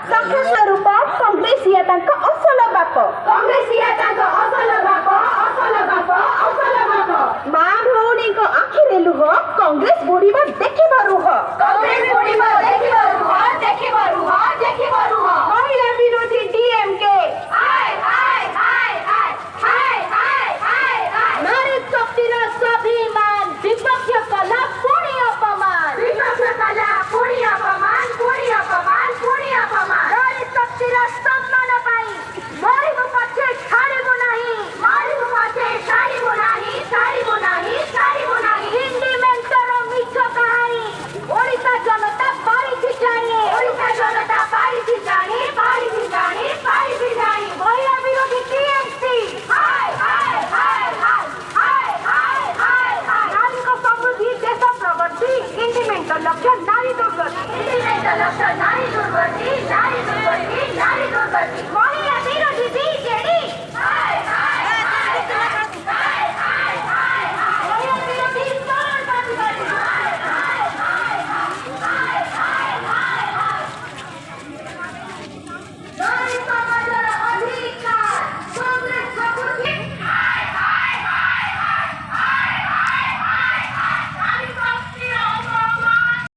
साक्ष्य स्वरूप कांग्रेसिया तांका असल बाप माँ भौणी को आखिरे लुह कांग्रेस बुढ़ीबा देखिबा रुह